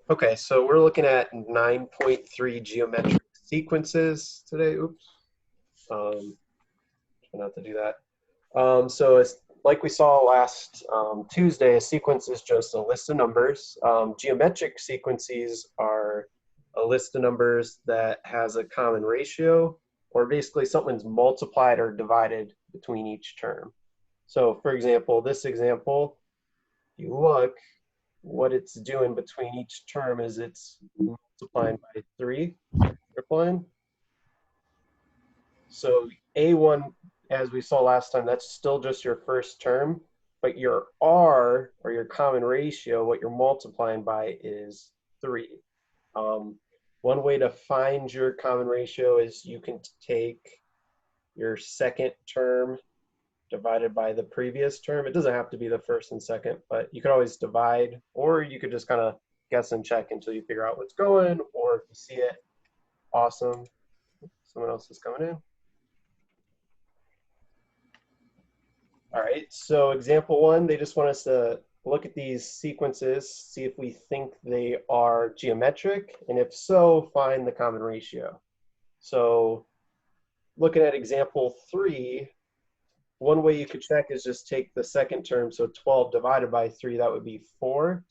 Okay, so we're looking at 9.3 geometric sequences today. Oops. Try not to do that. So it's like we saw last Tuesday, a sequence is just a list of numbers. Geometric sequences are a list of numbers that has a common ratio, or basically something's multiplied or divided between each term. So for example, this example, you look, what it's doing between each term is it's multiplying by 3, tripling. So A1, as we saw last time, that's still just your first term, but your R, or your common ratio, what you're multiplying by is 3. Um, One way to find your common ratio is you can take your second term divided by the previous term. It doesn't have to be the first and second, but you could always divide, or you could just kind of guess and check until you figure out what's going, or if you see it, awesome. Someone else is coming in. All right, so example one, they just want us to look at these sequences, see if we think they are geometric, and if so, find the common ratio. So looking at example 3, one way you could check is just take the second term, so 12 divided by 3, that would be 4.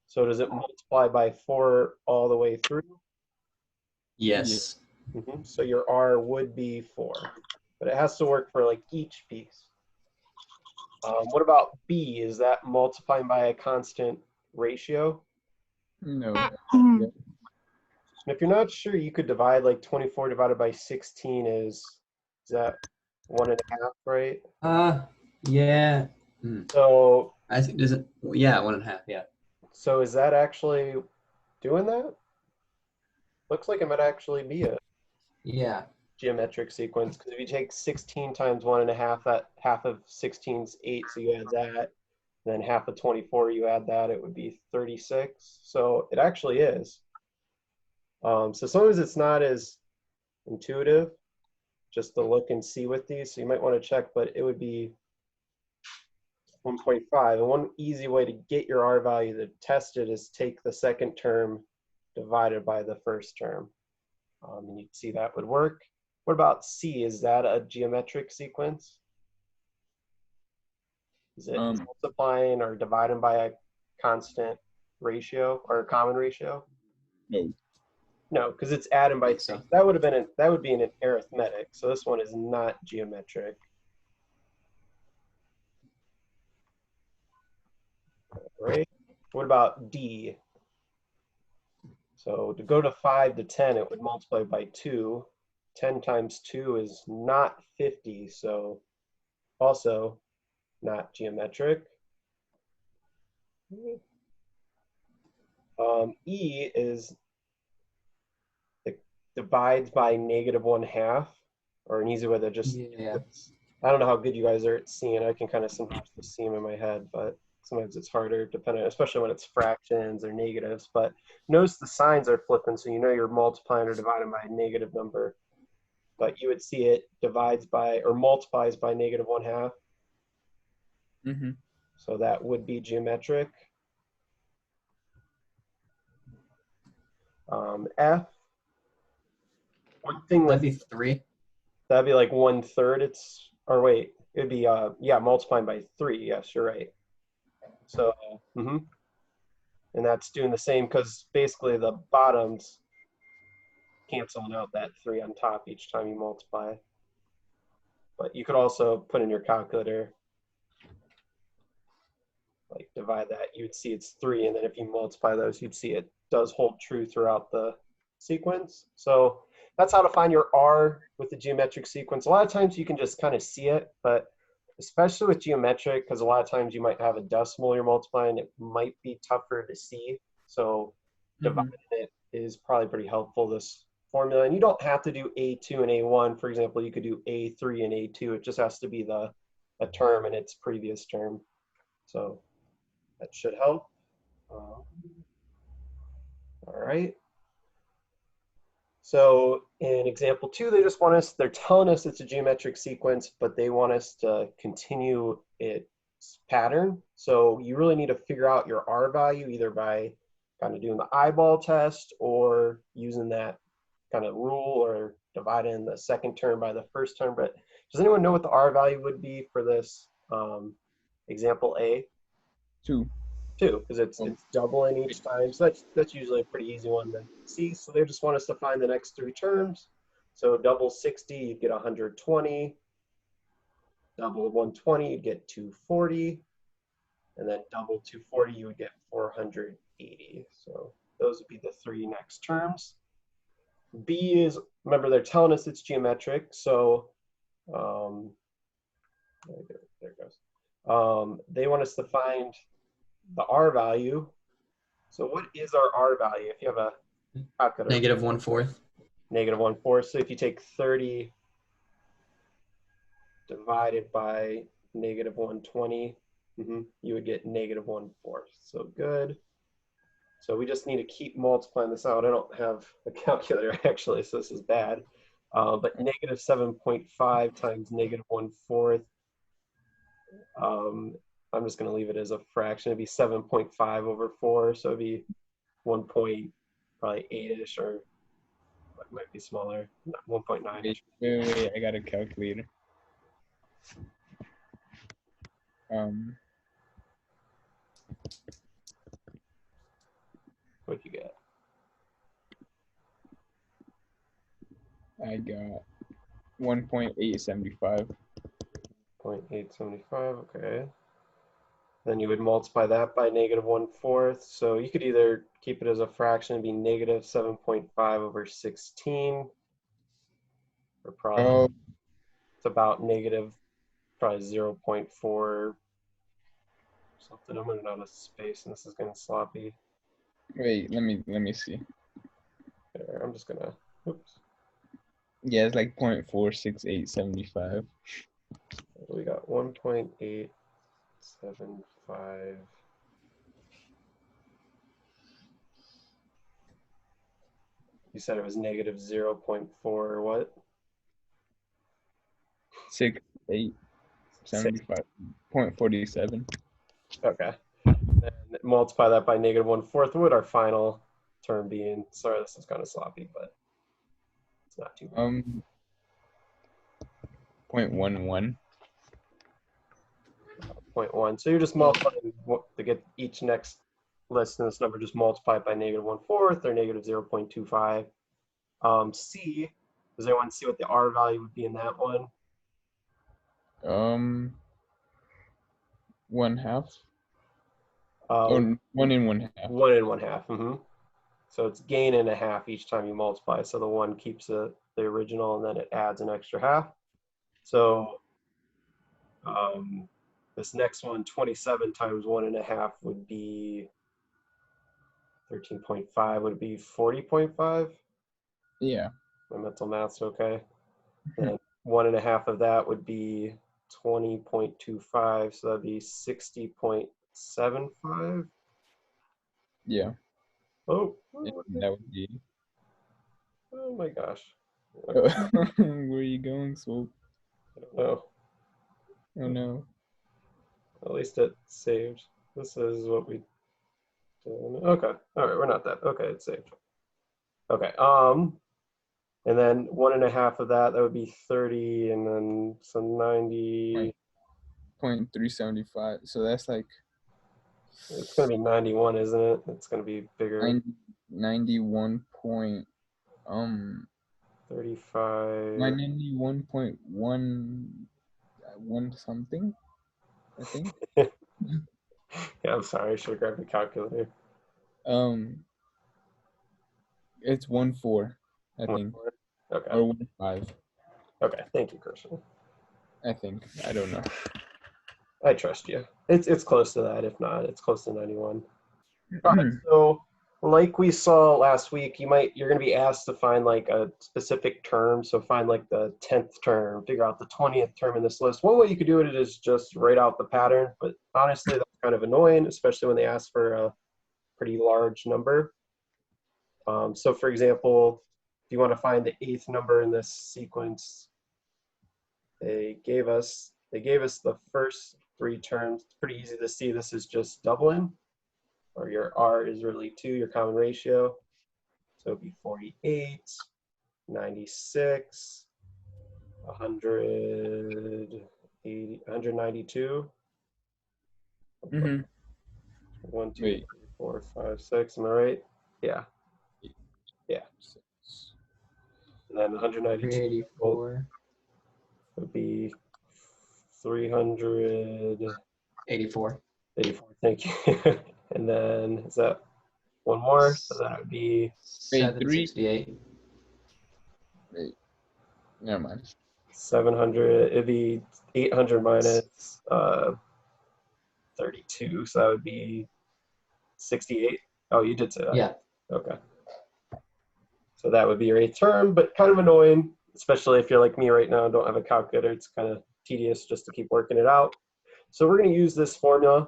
So does it multiply by 4 all the way through? Yes. So your R would be 4, but it has to work for like each piece. What about B? Is that multiplying by a constant ratio? No. And if you're not sure, you could divide like 24 divided by 16 is that 1.5, right? Yeah. So I think does it? Yeah, 1.5. Yeah. so is that actually doing that? Looks like it might actually be a Yeah. geometric sequence, because if you take 16 times 1.5, that half of 16 is 8, so you add that. Then half of 24, you add that, it would be 36. So it actually is. So sometimes it's not as intuitive just to look and see with these. So you might want to check, but it would be 1.5. And one easy way to get your R value to test it is take the second term divided by the first term. And you'd see that would work. What about C? Is that a geometric sequence? Is it multiplying or dividing by a constant ratio or a common ratio? No. No, because it's adding by 3. So. That would have been that would be an arithmetic. So this one is not geometric. Right? What about D? So to go to 5 to 10, it would multiply by 2. 10 times 2 is not 50, so also not geometric. E is it divides by -1/2, or an easy way to just, Yeah. I don't know how good you guys are at seeing. I can kind of sometimes just see them in my head, but sometimes it's harder, depending, especially when it's fractions or negatives. But notice the signs are flipping, so you know you're multiplying or dividing by a negative number. But you would see it divides by or multiplies by -1/2. So that would be geometric. F. One thing That'd with be 3. that'd be like 1/3. It's, or wait, it'd be yeah, multiplying by 3. Yes, you're right. So and that's doing the same because basically the bottoms canceling out that 3 on top each time you multiply. But you could also put in your calculator, like divide that, you would see it's 3, and then if you multiply those, you'd see it does hold true throughout the sequence. So that's how to find your R with the geometric sequence. A lot of times you can just kind of see it, but especially with geometric, because a lot of times you might have a decimal you're multiplying, it might be tougher to see. So dividing it is probably pretty helpful, this formula. And you don't have to do A2 and A1. For example, you could do A3 and A2. It just has to be a term in its previous term. So that should help. All right. So in example 2, they just want us, they're telling us it's a geometric sequence, but they want us to continue it pattern. So you really need to figure out your R value either by kind of doing the eyeball test or using that kind of rule or dividing the second term by the first term. But does anyone know what the R value would be for this example A? 2. 2, because it's doubling each time. So that's usually a pretty easy one to see. So they just want us to find the next 3 terms. So double 60, you get 120. Double 120, you'd get 240. And then double 240, you would get 480. So those would be the 3 next terms. B is, remember, they're telling us it's geometric. So there it goes. They want us to find the R value. So what is our R value? If you have a calculator. Negative 1/4. Negative 1/4. So if you take 30 divided by negative 120, you would get negative 1/4. So good. So we just need to keep multiplying this out. I don't have a calculator actually, so this is bad. But negative 7.5 times negative 1/4. I'm just going to leave it as a fraction. It'd be 7.5 over 4. So it'd be 1.8-ish, or it might be smaller, 1.9. Wait, I got a calculator. What'd you get? I got 1.875. 0.875, okay. Then you would multiply that by negative 1/4. So you could either keep it as a fraction and be negative 7.5 over 16. Or probably it's about negative probably 0.4 something. I'm running out of space and this is getting sloppy. Wait, let me see. There, I'm just gonna, oops. Yeah, it's like 0.46875. We got 1.875. You said it was negative 0.4 or what? 6875.47. Okay. And multiply that by negative 1/4. What would our final term be? And sorry, this is kind of sloppy, but it's not too bad. 0.11. 0.1. So you're just multiplying to get each next less than this number, just multiply it by negative 1/4 or negative 0.25. C, does anyone see what the R value would be in that one? 1/2. 1 1 and 1/2. 1 and 1/2. So it's gain and a half each time you multiply. So the 1 keeps the original and then it adds an extra half. So this next one, 27 times 1.5 would be 13.5. Would it be 40.5? Yeah. My mental math's okay. And 1.5 of that would be 20.25. So that'd be 60.75. Yeah. Oh, That would be. oh my gosh. Where are you going, Swoop? I don't know. Oh no. At least it saved. This is what we did. Okay. All right, we're not that. Okay, it's saved. Okay. And then 1.5 of that would be 30, and then some 90. 0.375. So that's like. It's gonna be 91, isn't it? It's gonna be bigger. 91 point 35. 91.1 something, I think. Yeah, I'm sorry. I should have grabbed the calculator. It's 1/4, I think. 1/4. Okay. Or 1/5. Okay. Thank you, Christian. I think. I don't know. I trust you. It's close to that. If not, it's close to 91. All right. So, like we saw last week, you're going to be asked to find like a specific term. So find like the 10th term, figure out the 20th term in this list. One way you could do it is just write out the pattern, but honestly, that's kind of annoying, especially when they ask for a pretty large number. So for example, if you want to find the 8th number in this sequence, they gave us the first 3 terms. It's pretty easy to see this is just doubling, or your R is really 2, your common ratio. So it'd be 48, 96, 180, 192. Mm-hmm. 1, 2, Wait. 3, 4, 5, 6. Am I right? Yeah. Yeah. And then 192 384. would be 384. 84. Thank you. And then is that one more? So that would be 768. Wait. Never mind. 700. It'd be 800 minus 32. So that would be 68. Oh, you did say that. Yeah. Okay. So that would be your 8th term, but kind of annoying, especially if you're like me right now and don't have a calculator. It's kind of tedious just to keep working it out. So we're going to use this formula.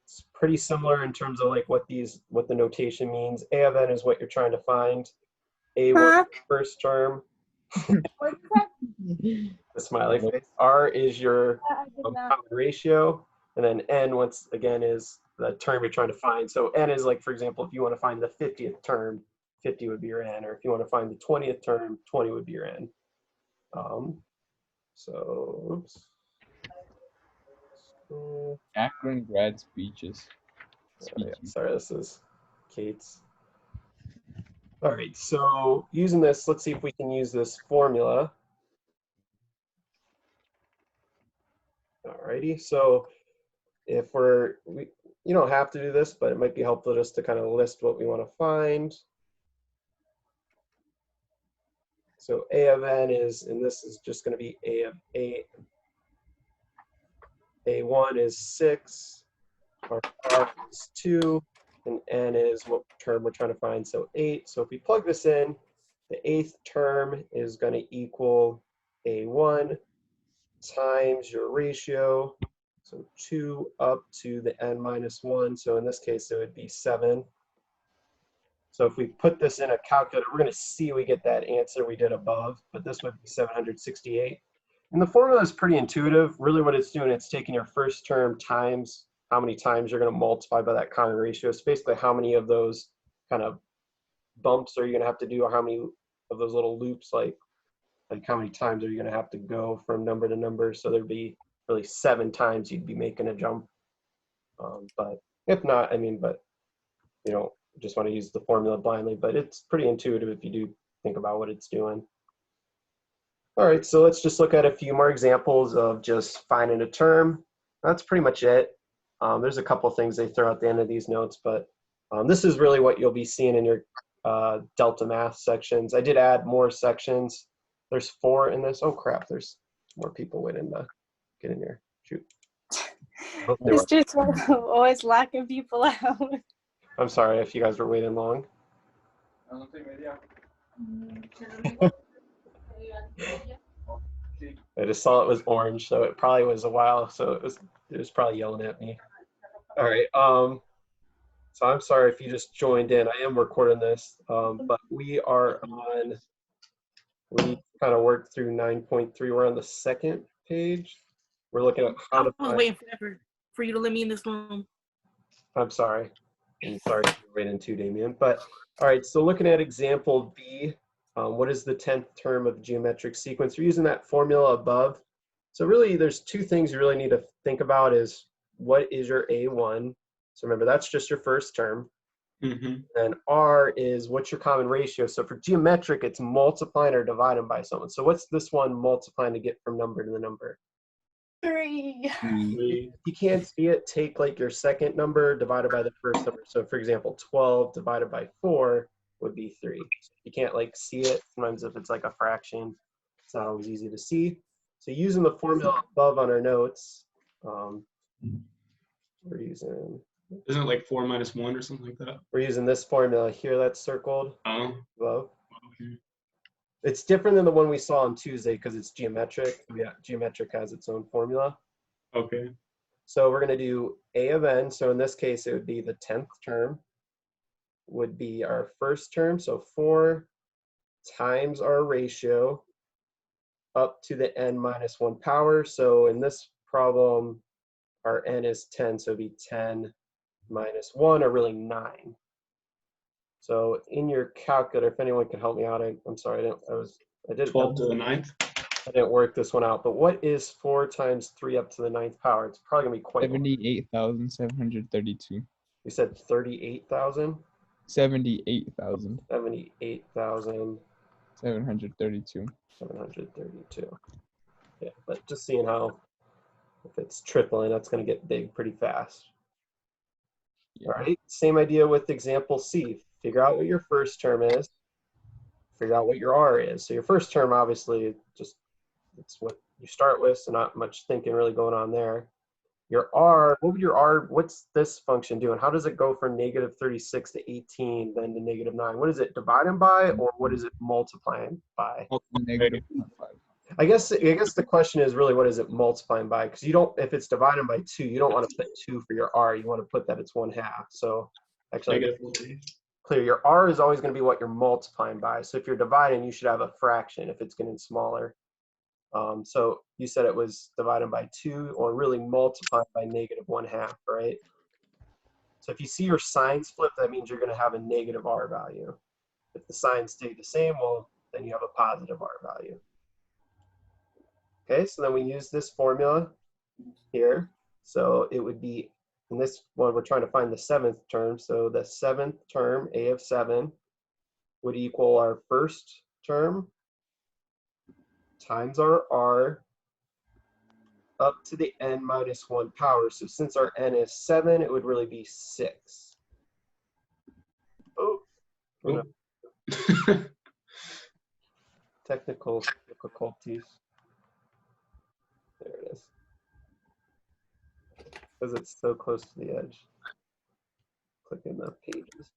It's pretty similar in terms of like what the notation means. A of n is what you're trying to find. A1 is first term. The smiley face. R is your common ratio, and then n once again is the term you're trying to find. So n is like, for example, if you want to find the 50th term, 50 would be your n, or if you want to find the 20th term, 20 would be your n. Oops. Akron grad speeches. Yeah, sorry, this is Kate's. All right, so using this, let's see if we can use this formula. All righty, so if you don't have to do this, but it might be helpful just to kind of list what we want to find. So A of n is, and this is just going to be A of A1 is 6, our R is 2, and n is what term we're trying to find, so 8. So if we plug this in, the 8th term is going to equal A1 times your ratio, so 2 up to the n minus 1. So in this case, it would be 7. So if we put this in a calculator, we're going to see we get that answer we did above, but this would be 768. And the formula is pretty intuitive. Really what it's doing, it's taking your first term times how many times you're going to multiply by that common ratio. It's basically how many of those kind of bumps are you going to have to do, or how many of those little loops, like how many times are you going to have to go from number to number. So there'd be really 7 times you'd be making a jump. But if not, I mean, but you don't just want to use the formula blindly, but it's pretty intuitive if you do think about what it's doing. All right, so let's just look at a few more examples of just finding a term. That's pretty much it. There's a couple things they throw at the end of these notes, but this is really what you'll be seeing in your delta math sections. I did add more sections. There's 4 in this. Oh crap, there's more people waiting to get in here. Shoot. It's just always locking people out. I'm sorry if you guys were waiting long. I just saw it was orange, so it probably was a while. So it was probably yelling at me. All right. So I'm sorry if you just joined in. I am recording this, but we are on. We kind of worked through 9.3. We're on the 2nd page. We're looking at how to I was waiting forever for you to let me in this room. I'm sorry. I'm sorry if you're waiting too, Damien. But all right, so looking at example B, what is the 10th term of the geometric sequence? We're using that formula above. So really, there's 2 things you really need to think about is what is your A1? So remember, that's just your first term. And R is what's your common ratio. So for geometric, it's multiplying or dividing by someone. So what's this one multiplying to get from number to the number? 3. 3. If you can't see it, take like your second number divided by the first number. So for example, 12 divided by 4 would be 3. So you can't like see it. Sometimes if it's like a fraction, it's not always easy to see. So using the formula above on our notes, we're using. Isn't it like 4 minus 1 or something like that? We're using this formula here that's circled Oh, above. okay. It's different than the one we saw on Tuesday because it's geometric. Yeah, geometric has its own formula. Okay. So we're going to do A of n. So in this case, it would be the 10th term would be our first term. So 4 times our ratio up to the n minus 1 power. So in this problem, our n is 10, so it'd be 10 minus 1, or really 9. So in your calculator, if anyone can help me out, I'm sorry, I did 12 to the 9th. I didn't work this one out, but what is 4 times 3 up to the 9th power? It's probably gonna be quite. 78,732. You said 38,000. 78,000. 78,732. 732. Yeah, but just seeing how if it's tripling, that's gonna get big pretty fast. Yeah. All right, same idea with example C. Figure out what your first term is. Figure out what your R is. So your first term, obviously, just it's what you start with, so not much thinking really going on there. Your R, what would your R, what's this function doing? How does it go from negative 36 to 18, then to negative 9? What is it dividing by, or what is it multiplying by? Negative 0.5. I guess the question is really, what is it multiplying by? Because you don't, if it's dividing by 2, you don't want to put 2 for your R. You want to put that it's 1/2. So actually, Negative 40. clear, your R is always going to be what you're multiplying by. So if you're dividing, you should have a fraction if it's getting smaller. So you said it was divided by 2, or really multiplied by negative 1/2, right? So if you see your signs flip, that means you're going to have a negative R value. If the signs stay the same, well, then you have a positive R value. Okay, so then we use this formula here. So it would be, in this one, we're trying to find the 7th term. So the 7th term, A of 7, would equal our first term times our R up to the n minus 1 power. So since our n is 7, it would really be 6. Oh, Oh. technical difficulties. There it is. Because it's so close to the edge. Clicking the pages.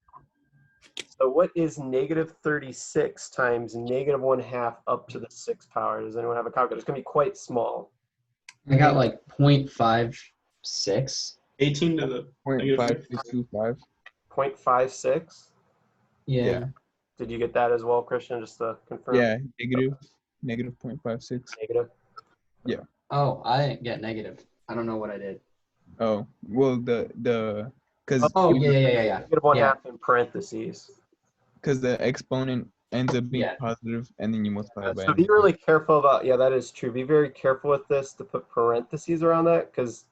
So what is negative 36 times negative 1/2 up to the 6th power? Does anyone have a calculator? It's going to be quite small. I got like 0.56. 18 to the negative 0.5625. 0.56. Yeah. Did you get that as well, Christian? Just to confirm. Yeah, negative 0.56. Negative. Oh, I didn't get negative. I don't know what I did. Oh, well, because Oh, yeah. Negative 1/2 in parentheses. the exponent ends up being Yeah. positive, and then you multiply it by So be really careful about, yeah, that is true. Be very careful with this to put parentheses around that, because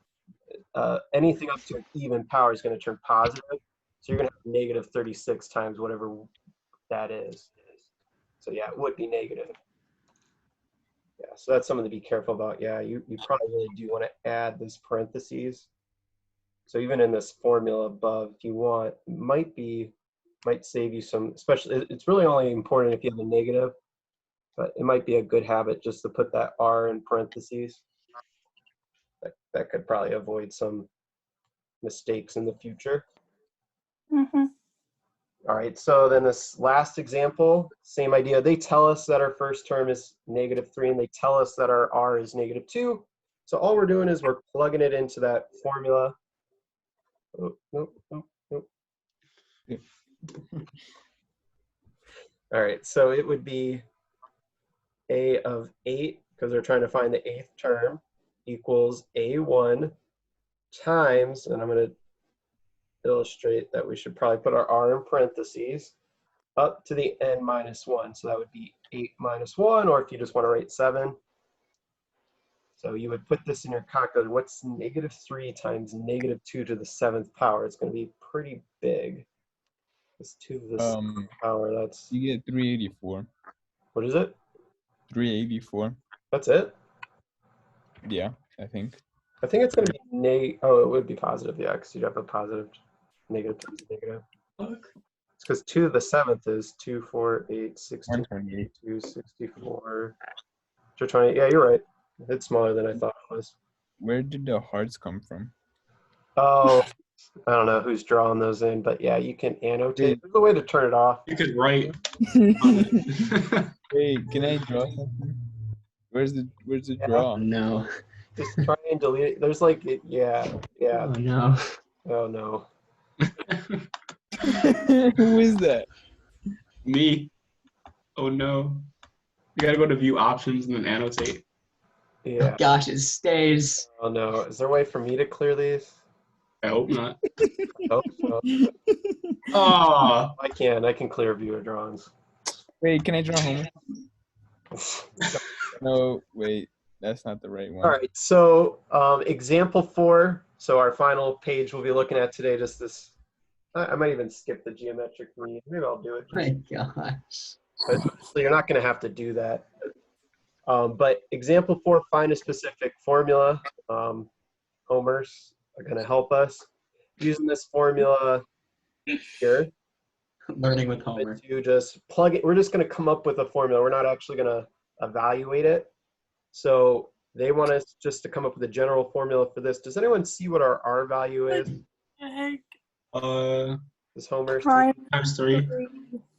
anything up to an even power is going to turn positive. So you're going to have negative 36 times whatever that is. So yeah, it would be negative. Yeah, so that's something to be careful about. Yeah, you probably really do want to add this parentheses. So even in this formula above, if you want, might save you some, especially, it's really only important if you have a negative, but it might be a good habit just to put that R in parentheses. That could probably avoid some mistakes in the future. Mm-hmm. All right, so then this last example, same idea. They tell us that our first term is -3, and they tell us that our R is -2. So all we're doing is we're plugging it into that formula. Oh, nope. Yeah. All right, so it would be A of 8, because they're trying to find the 8th term, equals A1 times, and I'm going to illustrate that we should probably put our R in parentheses, up to the n minus 1. So that would be 8 minus 1, or if you just want to write 7. So you would put this in your calculator. What's -3 times -2 to the 7th power? It's going to be pretty big. It's 2 to the 7th power. That's, you get 384. what is it? 384. That's it? Yeah, I think. I think it's going to be oh, it would be positive, yeah, because you'd have a positive, negative times negative. It's because 2 to the 7th is 2, 4, 8, 16, 128. 2, 64. 220. Yeah, you're right. It's smaller than I thought it was. Where did the hearts come from? Oh, I don't know who's drawing those in, but yeah, you can annotate. There's a way to turn it off. You could write. Wait, can I draw something? Where's the draw? No. Just try and delete it. There's like, yeah. Oh, no. Oh no. Who is that? Me. Oh no. You gotta go to view options and then annotate. Yeah. Gosh, it stays. Oh no. Is there a way for me to clear these? I hope not. Oh, so Oh, I can. I can clear viewer drawings. Wait, can I draw Homer? No, wait. That's not the right one. All right. So example 4. So our final page we'll be looking at today. Just this. I might even skip the geometric mean. Maybe I'll do it. My gosh. But obviously you're not going to have to do that. But example 4, find a specific formula. Homers are going to help us. Using this formula here, Learning with Homer. to just plug it. We're just going to come up with a formula. We're not actually going to evaluate it. So they want us just to come up with a general formula for this. Does anyone see what our R value is? Heck. Is Homer Prime times 3.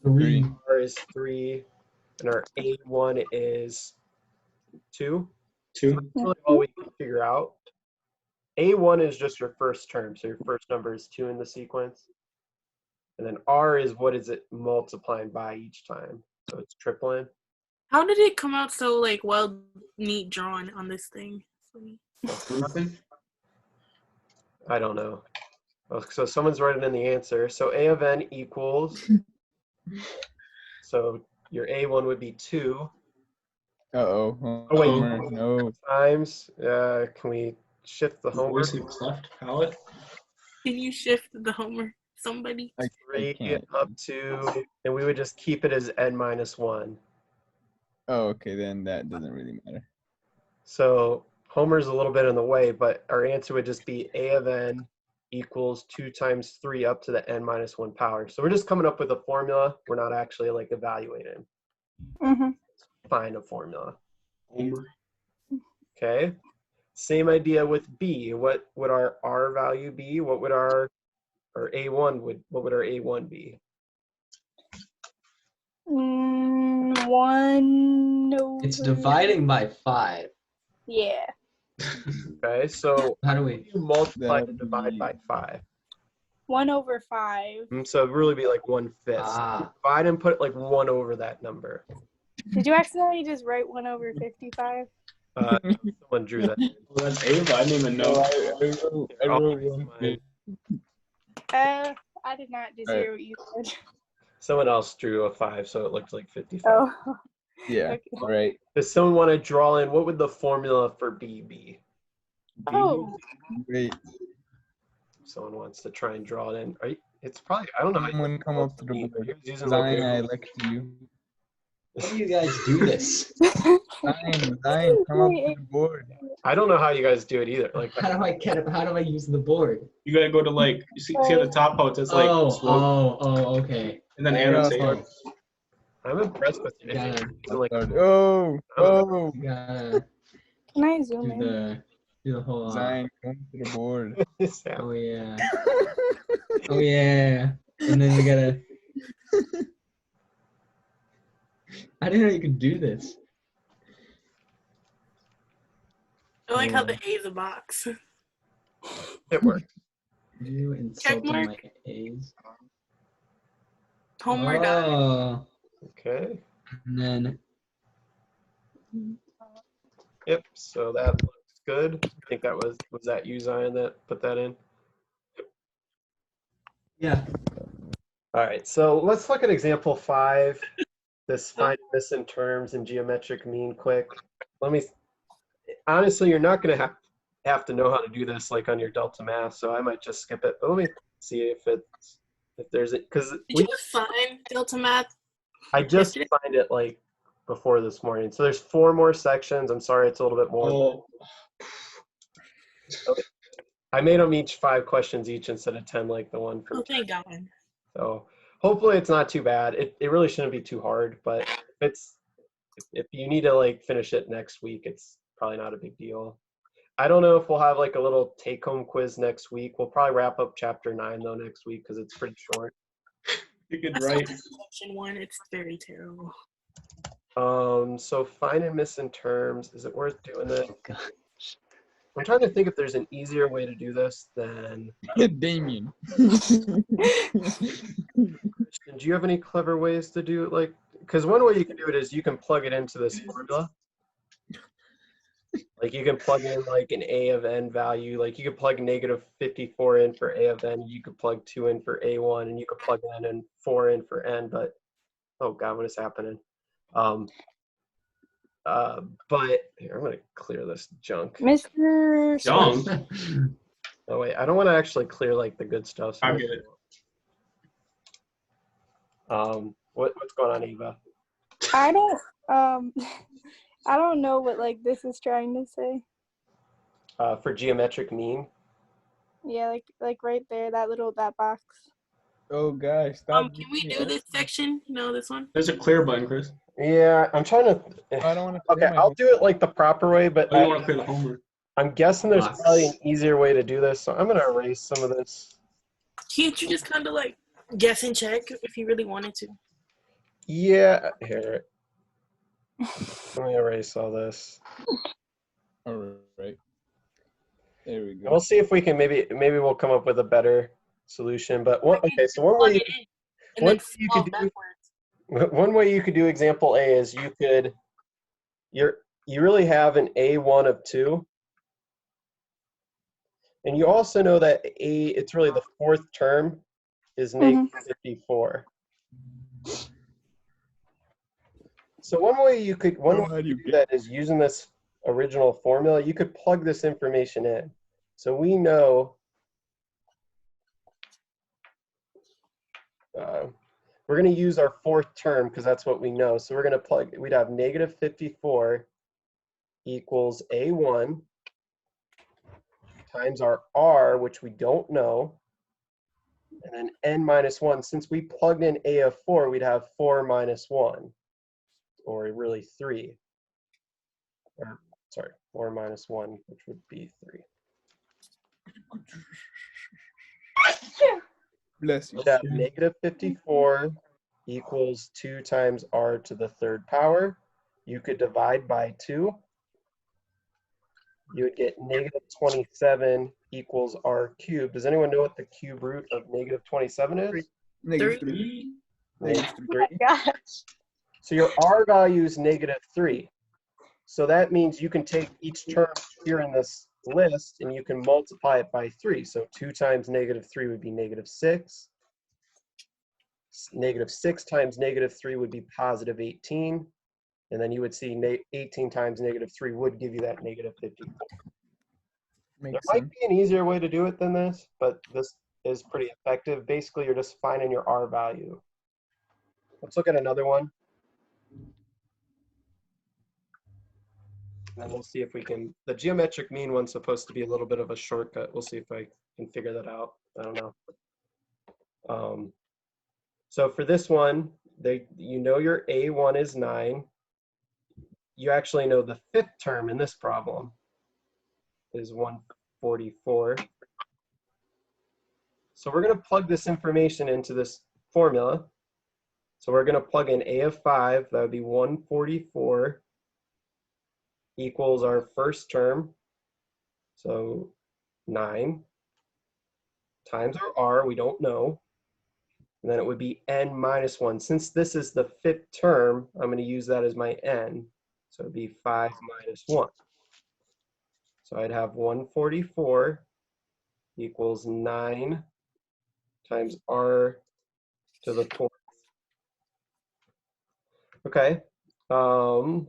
3. R is 3, and our A1 is 2. 2. That's really all we can figure out. A1 is just your first term, so your first number is 2 in the sequence. And then R is what is it multiplying by each time. So it's tripling. How did it come out so like well neat drawn on this thing? Nothing. I don't know. Oh, so someone's writing in the answer. So A of n equals, so your A1 would be 2 Uh-oh. Oh, wait. Homer, no. times, can we shift the Homer? Voice and cleft palate. Can you shift the Homer? Somebody? I 3 can't. up to, and we would just keep it as n minus 1. Oh, okay, then that doesn't really matter. So Homer's a little bit in the way, but our answer would just be A of n equals 2 times 3 up to the n minus 1 power. So we're just coming up with a formula. We're not actually like evaluating. Mm-hmm. Find a formula. Homer. Okay. Same idea with B. What would our R value be? What would our A1 what would our A1 be? 1 over. It's dividing by 5. Yeah. Okay, so How do we? you multiply That and would divide be- by 5. 1 over 5. So it'd really be like 1/5. Ah. Divide and put like 1 over that number. Did you accidentally just write 1 over 55? Someone drew that. Well, that's Ava. I didn't even No, know. I wrote one. Mine. I did not just Alright. hear what you said. Someone else drew a 5, so it looked like 55. Oh. Yeah, Okay. all right. Does someone want to draw in? What would the formula for B be? Oh. Wait, Someone wants to try and draw it in. It's probably, I don't know. How someone come up to the Are you board. using Zion, local- I elect you. How do you guys do this? Zion, come up to the board. I don't know how you guys do it either. Like, How do I use the board? You gotta go to like you see at the top how it says like swoop, Okay. and then Yeah. annotate. I'm impressed with you. Yeah. Like, Oh, oh, Gotta Can I zoom do in? the whole. Zion, come to the board. Sam. Oh yeah. Oh yeah. And then we gotta. I didn't know you could do this. I like how the A is a box. It worked. You insulting mark. my A's. Homer died. Oh. Okay. And then Yep. So that looks good. I think that was that you, Zion, that put that in? yeah. All right. So let's look at example 5. This find missing terms and geometric mean quick. Honestly, you're not going to have to know how to do this like on your delta math, so I might just skip it. But let me see if there's it, because Did you find delta math? I just find it like before this morning. So there's 4 more sections. I'm sorry, it's a little bit more. Oh, I made them each 5 questions each instead of 10 like the one from. Oh, thank God. So hopefully it's not too bad. It really shouldn't be too hard, but if you need to like finish it next week, it's probably not a big deal. I don't know if we'll have like a little take-home quiz next week. We'll probably wrap up chapter 9 though next week because it's pretty short. you could I saw write. section 1. It's very terrible. So find and missing terms. Is it worth doing this? God. I'm trying to think if there's an easier way to do this than. Damien. Do you have any clever ways to do it? Like, because one way you can do it is you can plug it into this formula. Like you can plug in like an A of n value. Like you could plug -54 in for A of n. You could plug 2 in for A1, and you could plug n and 4 in for n. But oh god, what is happening? But here, I'm gonna clear this junk. Mr. Young. Oh wait, I don't want to actually clear like the good stuff. So I get it. What's going on, Eva? I don't I don't know what like this is trying to say. For geometric mean. Yeah, like right there, that box. Oh gosh, stop. Can we do this section? No, this one. There's a clear button, Chris. Yeah, I'm trying to. I don't want to. Okay, I'll do it like the proper way, but Oh, you want to clear the homework? I'm guessing there's Box. probably an easier way to do this, so I'm gonna erase some of this. Can't you just kind of like guess and check if you really wanted to? Yeah, here. Let me erase all this. All right. There we And go. we'll see if we can maybe we'll come up with a better solution. But one Plug way it in and what then you fall could do backwards. one way you could do example A is you really have an A1 of 2. And you also know that it's really the fourth term is -54. So one way you could do that is using this original formula. You could plug this information in. So we know we're going to use our fourth term because that's what we know. So we're going to we'd have -54 equals A1 times our R, which we don't know, and then n minus 1. Since we plugged in A of 4, we'd have 4 minus 1, or really 3. Or, sorry, 4 minus 1, which would be 3. Bless you. We'd have -54 equals 2 times R to the third power. You could divide by 2. You would get -27 equals R cubed. Does anyone know what the cube root of -27 is? -3. -3. Gosh. So your R value is -3. So that means you can take each term here in this list and you can multiply it by 3. So 2 times -3 would be -6. -6 times -3 would be +18. And then you would see 18 times -3 would give you that -54. There Makes might sense. be an easier way to do it than this, but this is pretty effective. Basically, you're just finding your R value. Let's look at another one. And then we'll see if we can, the geometric mean one's supposed to be a little bit of a shortcut. We'll see if I can figure that out. I don't know. So for this one, you know your A1 is 9. You actually know the fifth term in this problem is 144. So we're going to plug this information into this formula. So we're going to plug in A of 5, that would be 144 equals our first term, so 9, times our R, we don't know, and then it would be n minus 1. Since this is the fifth term, I'm going to use that as my n, so it would be 5 minus 1. So I'd have 144 equals 9 times R to the 4th. Okay. Problem.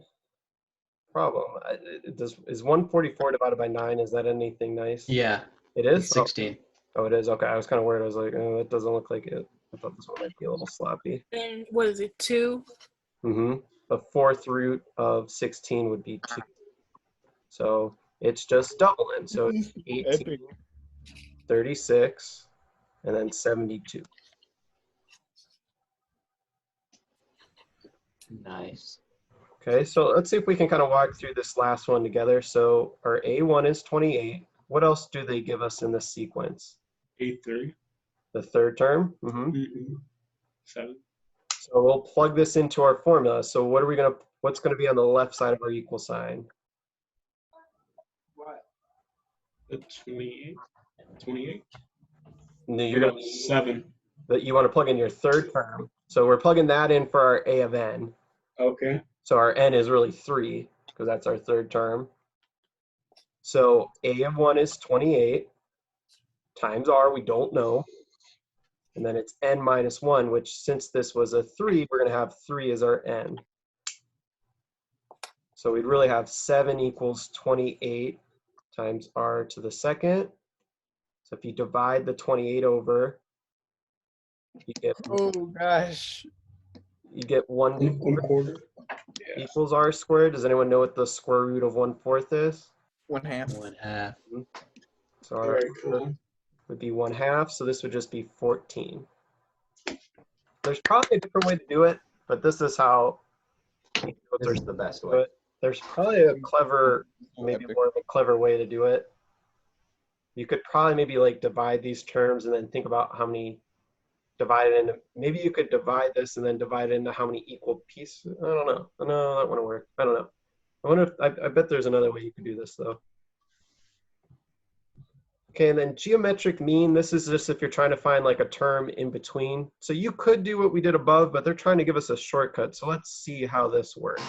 Is 144 divided by 9, is that anything nice? Yeah. It is? It's 16. Oh, it is? Okay, I was kind of worried. I was like, oh, that doesn't look like it. I thought this one might be a little sloppy. Then what is it, 2? The fourth root of 16 would be 2. So it's just doubling. So it's 18, Epic. 36, and then 72. Nice. Okay, so let's see if we can kind of walk through this last one together. So our A1 is 28. What else do they give us in this sequence? 8-3. The third term? 7. So we'll plug this into our formula. So what's gonna be on the left side of our equal sign? The 28. 28. No, you're gonna 7. that you want to plug in your third term. So we're plugging that in for our A of n. Okay. So our n is really 3 because that's our third term. So a of 1 is 28 times r, we don't know. And then it's n minus 1, which since this was a 3, we're going to have 3 as our n. So we'd really have 7 equals 28 times r to the second. So if you divide the 28 over, you get Oh gosh. 1 1/4. equals r squared. Does anyone know what the square root of 1/4 is? 1/2. 1/2. So our Very cool. would be 1/2. So this would just be 14. There's probably a different way to do it, but this is how. This is the best way. But there's probably a clever, maybe more of a clever way to do it. You could probably maybe like divide these terms and then think about how many divided into. Maybe you could divide this and then divide it into how many equal pieces. I don't know. No, that wouldn't work. I don't know. I wonder if I bet there's another way you could do this though. Okay, and then geometric mean, this is just if you're trying to find like a term in between. So you could do what we did above, but they're trying to give us a shortcut. So let's see how this works.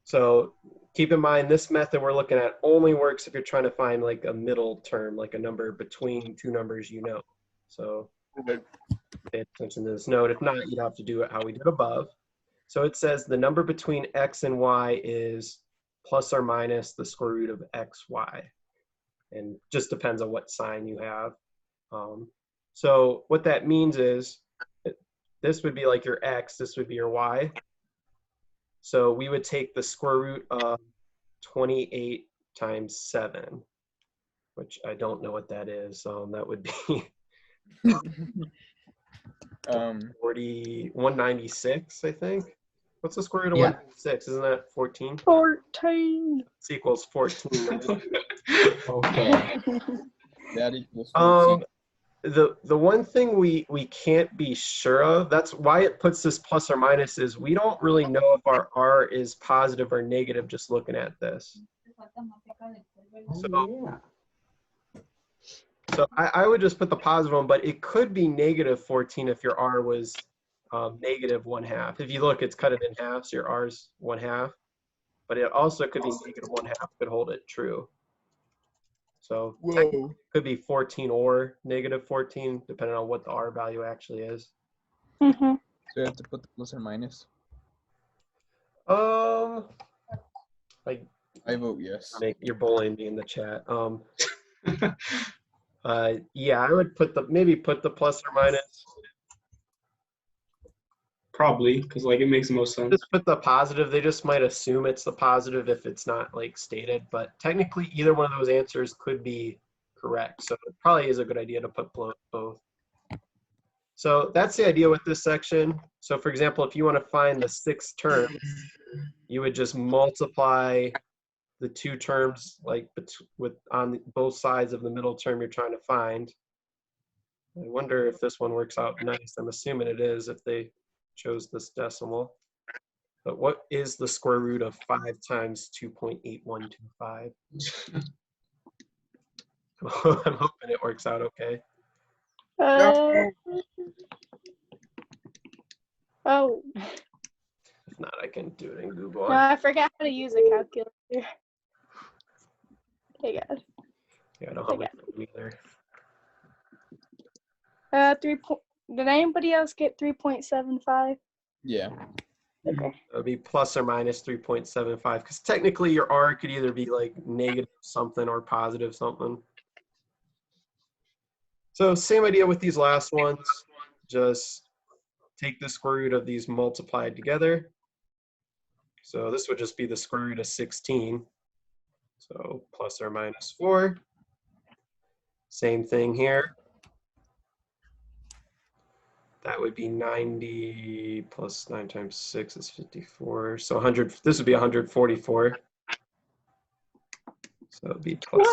So keep in mind, this method we're looking at only works if you're trying to find like a middle term, like a number between two numbers you know. So pay attention to this note. If not, you'd have to do it how we did above. So it says the number between x and y is plus or minus the square root of xy. And just depends on what sign you have. So what that means is this would be like your x, this would be your y. So we would take the square root of 28 times 7, which I don't know what that is. That would be 196, I think. What's the square root of 196? Isn't that 14? 14. It's equals 14. Right? Okay. That equals 14. The one thing we can't be sure of, that's why it puts this plus or minus, is we don't really know if our r is positive or negative just looking at this. So I would just put the positive one, but it could be negative 14 if your r was negative 1/2. If you look, it's cut it in half, so your r's 1/2. But it also could be negative 1/2, could hold it true. So it could be 14 or negative 14, depending on what the r value actually is. Mm-hmm. So you have to put the plus or minus. Like I vote yes. you're bullying me in the chat. Yeah, I would put maybe put the plus or minus. Probably, because like it makes the most sense. Just put the positive. They just might assume it's the positive if it's not like stated, but technically either one of those answers could be correct. So it probably is a good idea to put both. So that's the idea with this section. So for example, if you want to find the 6 terms, you would just multiply the 2 terms like on both sides of the middle term you're trying to find. I wonder if this one works out nice. I'm assuming it is if they chose this decimal. But what is the square root of 5 times 2.8125? I'm hoping it works out okay. Oh. If not, I can do it in Google. No, I forgot how to use a calculator. Hey guys. Yeah, I don't have it either. Did anybody else get 3.75? Yeah. Okay. It would be plus or minus 3.75 because technically your r could either be like negative something or positive something. So same idea with these last ones. Just take the square root of these multiplied together. So this would just be the square root of 16. So plus or minus 4. Same thing here. That would be 90 plus 9 times 6 is 54. So 100. This would be 144. So it would be plus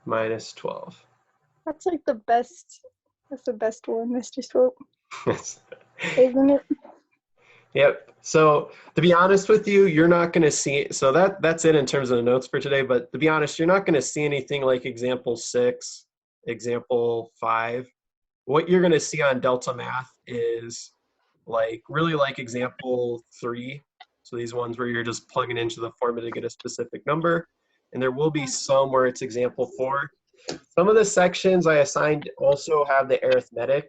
minus 12. That's like the best. That's the best one, Mr. Swope. Isn't it? Yep. So to be honest with you, you're not going to see. So that's it in terms of the notes for today. But to be honest, you're not going to see anything like example 6, example 5. What you're going to see on delta math is like really like example 3 So these ones where you're just plugging into the formula to get a specific number. And there will be some where it's example 4. Some of the sections I assigned also have the arithmetic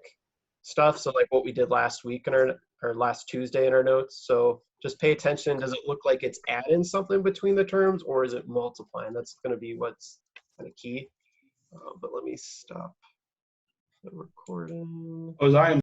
stuff. So like what we did last week in our last Tuesday in our notes. So just pay attention. Does it look like it's adding something between the terms, or is it multiplying? That's going to be what's kind of key. But let me stop the recording. Was I